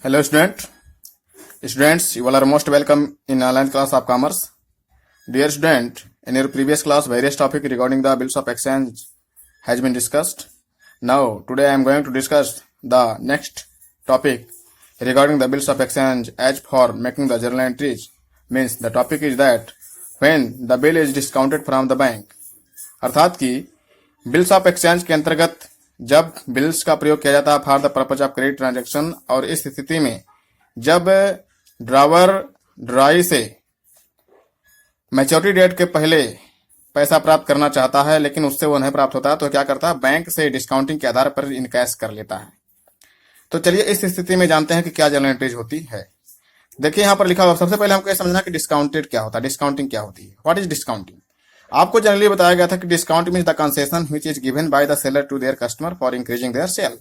Hello students, you all are most welcome in online class of commerce. Dear student, in your previous class, various topic regarding the bills of exchange has been discussed. Now, today I am going to discuss the next topic regarding the bills of exchange as for making the journal entries. Means the topic is that when the bill is discounted from the bank, अर्थात कि bills of exchange के अंतर्गत जब bills का प्रयोग किया जाता है for the purpose of credit transaction, और इस स्थिति में जब ड्रावर ड्राई से मैच्योरिटी डेट के पहले पैसा प्राप्त करना चाहता है लेकिन उससे वो नहीं प्राप्त होता, तो क्या करता है, बैंक से डिस्काउंटिंग के आधार पर इनकैश कर लेता है। तो चलिए इस स्थिति में जानते हैं कि क्या जर्नल एंट्रीज होती है। देखिए यहाँ पर लिखा हुआ, सबसे पहले हमको यह समझना कि डिस्काउंटेड क्या होता है, डिस्काउंटिंग क्या होती है। What is discounting? आपको जनरली बताया गया था कि discount means the concession which is given by the seller to their customer for increasing their sale.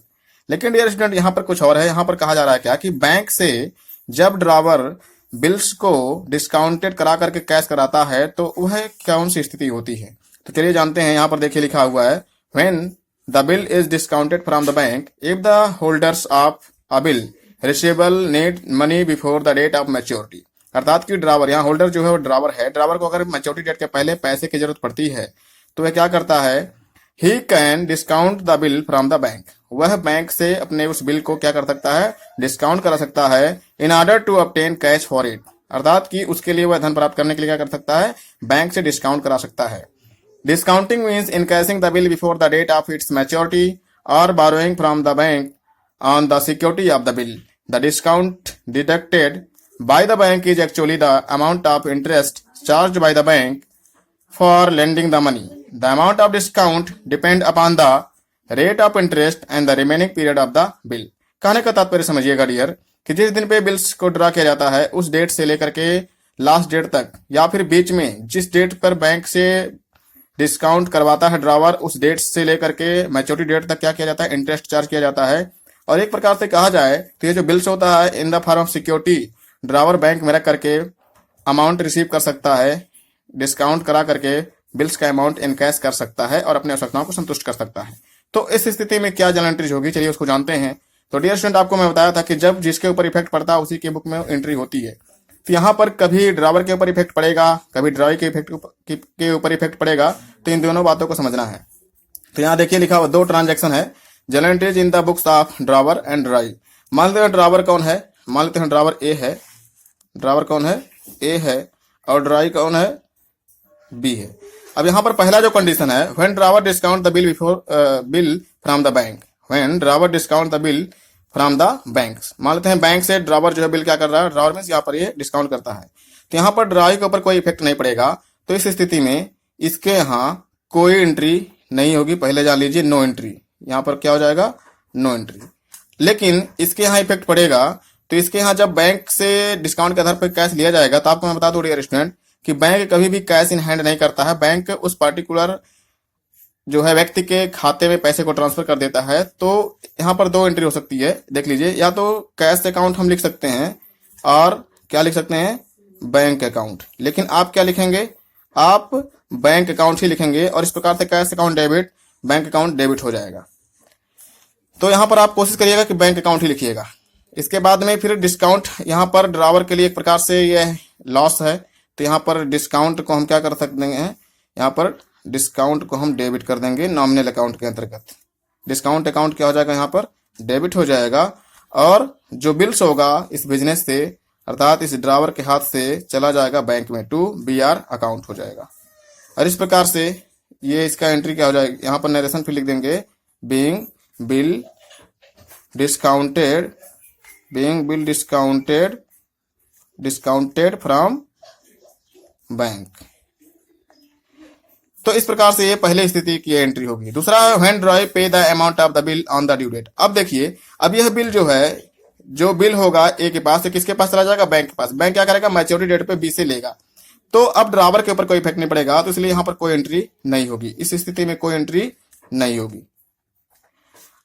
लेकिन डियर स्टूडेंट, यहाँ पर कुछ और है। यहाँ पर कहा जा रहा है क्या कि बैंक से जब ड्रावर बिल्स को डिस्काउंटेड करा करके कैश कराता है तो वह कौन सी स्थिति होती है। तो चलिए जानते हैं। यहाँ पर देखिए लिखा हुआ है, when the bill is discounted from the bank if the holders of a bill receivable need money before the date of maturity. अर्थात कि ड्रावर, यहाँ होल्डर जो है वो ड्रावर है, ड्रावर को अगर मैच्योरिटी डेट के पहले पैसे की जरूरत पड़ती है तो वह क्या करता है, he can discount the bill from the bank. वह बैंक से अपने उस बिल को क्या कर सकता है, डिस्काउंट करा सकता है in order to obtain cash for it. अर्थात कि उसके लिए वह धन प्राप्त करने के लिए क्या कर सकता है, बैंक से डिस्काउंट करा सकता है। Discounting means encashing the bill before the date of its maturity और borrowing from the bank on the security of the bill. The discount deducted by the bank is actually the amount of interest charged by the bank for lending the money. The amount of discount depend upon the rate of interest and the remaining period of the bill. कहने का तात्पर्य समझिएगा dear, कि जिस दिन पे bills को draw किया जाता है उस डेट से लेकर के लास्ट डेट तक, या फिर बीच में जिस डेट पर बैंक से डिस्काउंट करवाता है ड्रावर, उस डेट से लेकर के मैच्योरिटी डेट तक क्या किया जाता है, इंटरेस्ट चार्ज किया जाता है। और एक प्रकार से कहा जाए तो ये जो बिल्स होता है in the form of security, drawer bank में रख करके अमाउंट रिसीव कर सकता है, डिस्काउंट करा करके बिल्स का अमाउंट इनकैश कर सकता है और अपनी आवश्यकताओं को संतुष्ट कर सकता है। तो इस स्थिति में क्या जर्नल एंट्रीज होगी, चलिए उसको जानते हैं। तो डियर स्टूडेंट, आपको मैं बताया था कि जब जिसके ऊपर इफेक्ट पड़ता है उसी के बुक में एंट्री होती है। तो यहाँ पर कभी ड्रावर के ऊपर इफेक्ट पड़ेगा, कभी ड्राई के ऊपर इफेक्ट पड़ेगा, तो इन दोनों बातों को समझना है। तो यहाँ देखिए लिखा हुआ, दो ट्रांजेक्शन है, journal entries in the books of drawer and dry. मान लेते हैं ड्रावर कौन है, मान लेते हैं ड्रावर ए है, ड्रावर कौन है, ए है, और ड्राई कौन है, बी है। अब यहां पर पहला जो कंडीशन है, when drawer discount the bill before bill from the bank, when drawer discount the bill from the bank. मान लेते हैं बैंक से ड्रावर जो है बिल क्या कर रहा है, ड्रावर में यहाँ पर ये डिस्काउंट करता है, तो यहाँ पर ड्राई के ऊपर कोई इफेक्ट नहीं पड़ेगा। तो इस स्थिति में इसके यहाँ कोई एंट्री नहीं होगी। पहले जान लीजिए, नो एंट्री, यहाँ पर क्या हो जाएगा, नो एंट्री। लेकिन इसके यहाँ इफेक्ट पड़ेगा, तो इसके यहाँ जब बैंक से डिस्काउंट के आधार पर कैश लिया जाएगा, तो आपको मैं बता दूं डियर स्टूडेंट कि बैंक कभी भी कैश इन हैंड नहीं करता है। बैंक उस पार्टिकुलर जो है व्यक्ति के खाते में पैसे को ट्रांसफर कर देता है। तो यहाँ पर दो एंट्री हो सकती है, देख लीजिए, या तो कैश अकाउंट हम लिख सकते हैं और क्या लिख सकते हैं, बैंक अकाउंट। लेकिन आप क्या लिखेंगे, आप बैंक अकाउंट ही लिखेंगे, और इस प्रकार से cash account debit, bank account debit हो जाएगा। तो यहाँ पर आप कोशिश करिएगा कि बैंक अकाउंट ही लिखिएगा। इसके बाद में फिर डिस्काउंट, यहाँ पर ड्रावर के लिए एक प्रकार से यह लॉस है, तो यहाँ पर डिस्काउंट को हम क्या कर सकते हैं, यहाँ पर डिस्काउंट को हम डेबिट कर देंगे नॉमिनल अकाउंट के अंतर्गत। डिस्काउंट अकाउंट क्या हो जाएगा, यहाँ पर डेबिट हो जाएगा, और जो बिल्स होगा इस बिजनेस से, अर्थात इस ड्रावर के हाथ से चला जाएगा बैंक में, टू BR अकाउंट हो जाएगा। और इस प्रकार से ये इसका एंट्री क्या हो जाएगा, यहाँ पर नरेशन फिर लिख देंगे, being bill discounted, being bill discounted from bank. तो इस प्रकार से ये पहले स्थिति की एंट्री होगी। दूसरा, when drawee pay the amount of the bill on the due date. अब देखिए, अब यह बिल जो है, जो बिल होगा ए के पास से किसके पास चला जाएगा, बैंक के पास। बैंक क्या करेगा, मैच्योरिटी डेट पे बी से लेगा। तो अब ड्रावर के ऊपर कोई इफेक्ट नहीं पड़ेगा, तो इसलिए यहां पर कोई एंट्री नहीं होगी। इस स्थिति में कोई एंट्री नहीं होगी।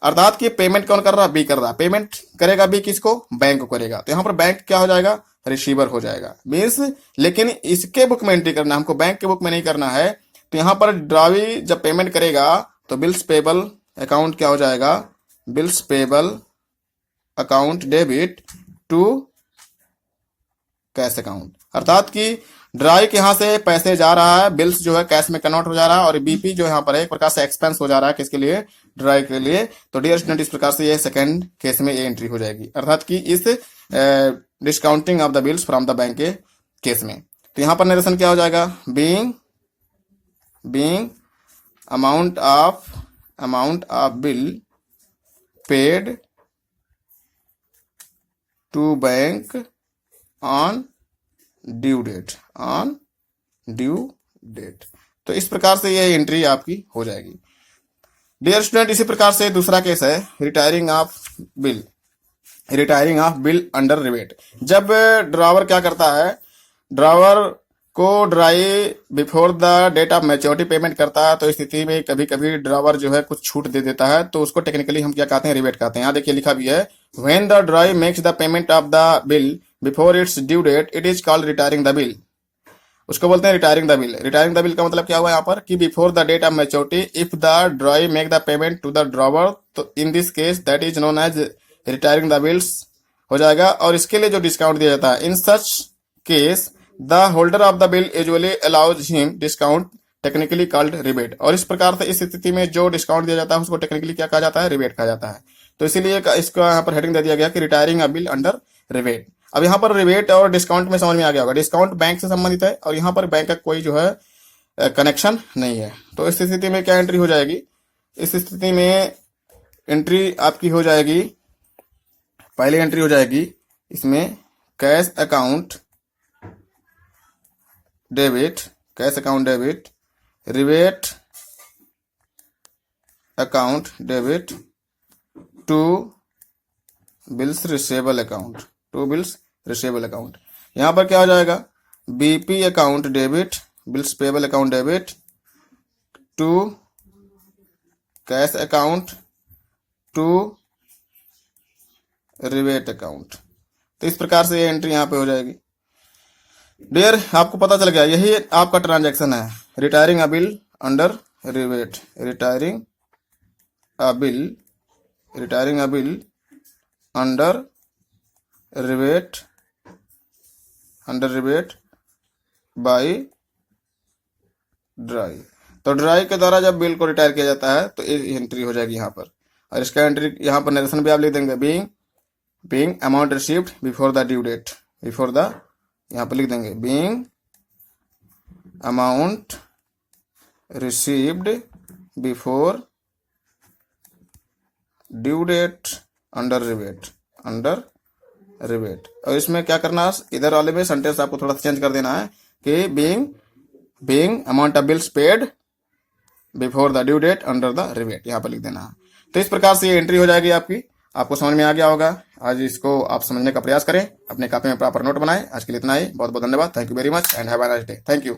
अर्थात कि पेमेंट कौन कर रहा है, बी कर रहा है। पेमेंट करेगा बी किसको, बैंक को करेगा। तो यहाँ पर बैंक क्या हो जाएगा, रिसीवर हो जाएगा मीन्स। लेकिन इसके बुक में एंट्री करना, हमको बैंक के बुक में नहीं करना है। तो यहाँ पर ड्रावी जब पेमेंट करेगा तो बिल्स पेबल अकाउंट क्या हो जाएगा, bills payable account debit to cash account, अर्थात कि ड्राई के यहां से पैसे जा रहा है, बिल्स जो है कैश में कन्वर्ट हो जा रहा है, और बीपी जो यहाँ पर है एक प्रकार से एक्सपेंस हो जा रहा है किसके लिए, ड्राई के लिए। तो डियर स्टूडेंट, इस प्रकार से ये सेकंड केस में ये एंट्री हो जाएगी, अर्थात कि इस discounting of the bills from the bank के केस में। तो यहां पर नरेशन क्या हो जाएगा, being amount of bill paid to bank on due date. तो इस प्रकार से यह एंट्री आपकी हो जाएगी। डियर स्टूडेंट, इसी प्रकार से दूसरा केस है retiring of bill under rebate. जब ड्रावर क्या करता है, ड्रावर को drawee before the date of maturity payment करता है, तो इस स्थिति में कभी कभी ड्रावर जो है कुछ छूट दे देता है, तो उसको टेक्निकली हम क्या कहते हैं, रिबेट कहते हैं। यहाँ देखिए लिखा भी है, when the drawee makes the payment of the bill before its due date it is called retiring the bill. उसको बोलते हैं retiring the bill. Retiring the bill का मतलब क्या हुआ यहाँ पर कि before the date of maturity if the drawee make the payment to the drawer, तो in this case that is known as retiring the bills हो जाएगा। और इसके लिए जो डिस्काउंट दिया जाता है, in such case the holder of the bill usually allows him discount technically called rebate. और इस प्रकार से इस स्थिति में जो डिस्काउंट दिया जाता है उसको टेक्निकली क्या कहा जाता है, रिबेट कहा जाता है। तो इसीलिए इसको यहाँ पर हेडिंग दे दिया गया कि रिटायरिंग अ बिल अंडर रिबेट। अब यहाँ पर रिबेट और डिस्काउंट में समझ में आ गया होगा, डिस्काउंट बैंक से संबंधित है और यहाँ पर बैंक का कोई जो है कनेक्शन नहीं है। तो इस स्थिति में क्या एंट्री हो जाएगी, इस स्थिति में एंट्री आपकी हो जाएगी, पहली एंट्री हो जाएगी इसमें cash account debit, rebate account debit to bills receivable account. यहां पर क्या हो जाएगा, BP account debit, bills payable account debit to cash account to rebate account. तो इस प्रकार से ये एंट्री यहां पे हो जाएगी। डियर, आपको पता चल गया, यही आपका ट्रांजैक्शन है, retiring a bill under rebate, retiring a bill under rebate by dry. तो ड्राई के द्वारा जब बिल को रिटायर किया जाता है तो ये एंट्री हो जाएगी यहाँ पर। और इसका एंट्री यहाँ पर नरेशन भी आप लिख देंगे, being amount received before the due date, यहाँ पर लिख देंगे being amount received before due date under rebate. और इसमें क्या करना है, इधर वाले में सेंटेंस आपको थोड़ा सा चेंज कर देना है कि being amount of bills paid before the due date under the rebate, यहाँ पर लिख देना है। तो इस प्रकार से ये एंट्री हो जाएगी आपकी। आपको समझ में आ गया होगा। आज इसको आप समझने का प्रयास करें, अपने कॉपी में प्रॉपर नोट बनाएं। आज के लिए इतना ही, बहुत बहुत धन्यवाद। Thank you very much and have a nice day. Thank you.